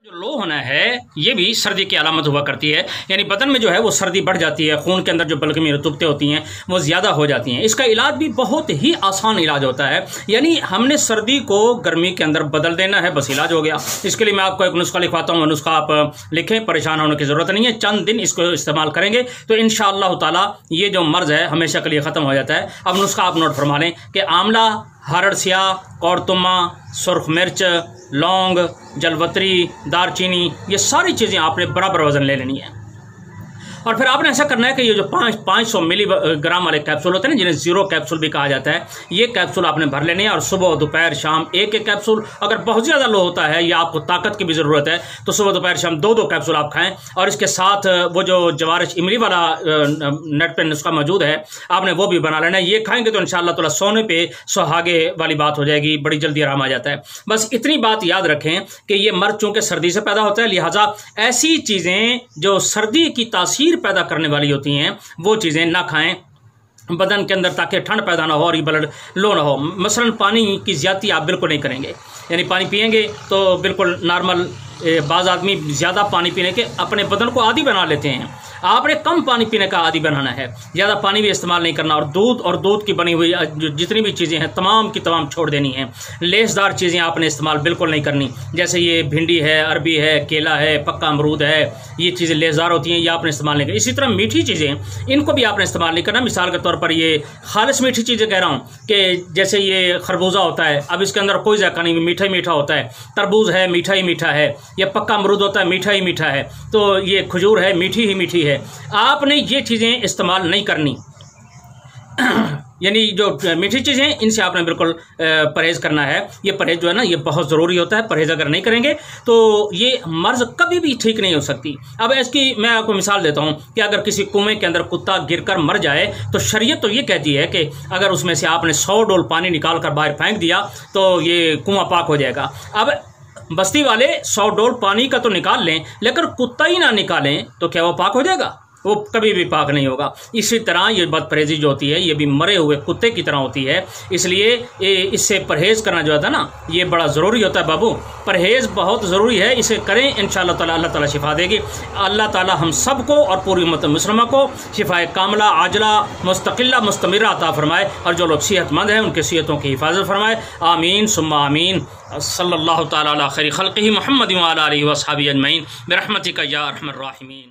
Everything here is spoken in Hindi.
जो लो होना है ये भी सर्दी की अलामत हुआ करती है, यानी बदन में जो है वो सर्दी बढ़ जाती है, खून के अंदर जो बल्कमी रतूबतें होती हैं वो ज़्यादा हो जाती हैं। इसका इलाज भी बहुत ही आसान इलाज होता है, यानी हमने सर्दी को गर्मी के अंदर बदल देना है, बस इलाज हो गया। इसके लिए मैं आपको एक नुस्खा लिखवाता हूँ, नुस्खा आप लिखें, परेशान होने की ज़रूरत नहीं है। चंद दिन इसको इस्तेमाल करेंगे तो इंशाअल्लाह ताला ये जो मर्ज़ है हमेशा के लिए ख़त्म हो जाता है। अब नुस्खा आप नोट फरमा लें कि आंवला, हरड़ स्याह, कौरतुमा, सुर्ख मिर्च, लौंग, जलवतरी, दारचीनी, ये सारी चीज़ें आपने बराबर वज़न ले लेनी है। और फिर आपने ऐसा करना है कि ये जो 500 मिलीग्राम वाले कैप्सूल होते हैं ना, जिन्हें ज़ीरो कैप्सूल भी कहा जाता है, ये कैप्सूल आपने भर लेने हैं और सुबह दोपहर शाम एक एक कैप्सूल। अगर बहुत ज़्यादा लो होता है या आपको ताकत की भी ज़रूरत है तो सुबह दोपहर शाम दो दो कैप्सूल आप खाएं। और इसके साथ वो जो जवारिश इमली वाला नेट पे नुस्खा मौजूद है, आपने वो भी बना लेना है। ये खाएंगे तो इंशाअल्लाह ताला सोने पे सुहागे वाली बात हो जाएगी, बड़ी जल्दी आराम आ जाता है। बस इतनी बात याद रखें कि ये मर्ज चूँकि सर्दी से पैदा होता है, लिहाजा ऐसी चीज़ें जो सर्दी की तासीर पैदा करने वाली होती हैं वो चीज़ें ना खाएं बदन के अंदर, ताकि ठंड पैदा ना हो और ये ब्लड लो ना हो। मसलन पानी की ज़्यादती आप बिल्कुल नहीं करेंगे, यानी पानी पिएंगे तो बिल्कुल नॉर्मल। बाज़ आदमी ज़्यादा पानी पीने के अपने बदन को आदी बना लेते हैं, आपने कम पानी पीने का आदी बनाना है, ज़्यादा पानी भी इस्तेमाल नहीं करना। और दूध की बनी हुई जितनी भी चीज़ें हैं तमाम की तमाम छोड़ देनी हैं। लेसदार चीज़ें आपने इस्तेमाल बिल्कुल नहीं करनी, जैसे ये भिंडी है, अरबी है, केला है, पक्का अमरूद है, ये चीज़ें लेसदार होती हैं, ये आपने इस्तेमाल नहीं करनी। इसी तरह मीठी चीज़ें, इनको भी आपने इस्तेमाल नहीं करना। मिसाल के तौर पर ये खालिश मीठी चीज़ें कह रहा हूँ कि जैसे ये खरबूजा होता है, अब इसके अंदर कोई जायका नहीं, मीठा ही मीठा होता है। तरबूज है, मीठा ही मीठा है। यह पक्का अमरूद होता है, मीठा ही मीठा है। तो ये खजूर है, मीठी ही मीठी है। आपने ये चीज़ें इस्तेमाल नहीं करनी यानी जो मीठी चीज़ें इनसे आपने बिल्कुल परहेज़ करना है। ये परहेज़ जो है ना, ये बहुत ज़रूरी होता है। परहेज़ अगर नहीं करेंगे तो ये मर्ज़ कभी भी ठीक नहीं हो सकती। अब इसकी मैं आपको मिसाल देता हूँ कि अगर किसी कुएं के अंदर कुत्ता गिरकर मर जाए तो शरीयत तो ये कहती है कि अगर उसमें से आपने 100 डोल पानी निकाल कर बाहर फेंक दिया तो ये कुआं पाक हो जाएगा। अब बस्ती वाले 100 डोल पानी का तो निकाल लें, लेकिन कुत्ता ही ना निकालें तो क्या वो पाक हो जाएगा? वो कभी भी पाक नहीं होगा। इसी तरह ये बदपरहेज़ी जो होती है ये भी मरे हुए कुत्ते की तरह होती है। इसलिए इससे परहेज़ करना जो होता है ना, ये बड़ा ज़रूरी होता है बाबू। परहेज़ बहुत ज़रूरी है, इसे करें इंशाअल्लाह ताला अल्लाह ताला शिफा देगी। अल्लाह ताला हम सब को और पूरी उम्मत मुस्लिमा को शिफाए कामला, आजला, मुस्तकिल्ला, मुस्तमिरा अता फरमाए, और जो लोग सेहतमंद हैं उनकी सेहतों की हिफाजत फरमाए। आमीन सुम्मा आमीन। सल्लल्लाहु ताला अला खैरि खल्क़िही मुहम्मद व अला आलिहि व अस्हाबिही अजमईन बिरहमतिका या अरहमर राहिमीन।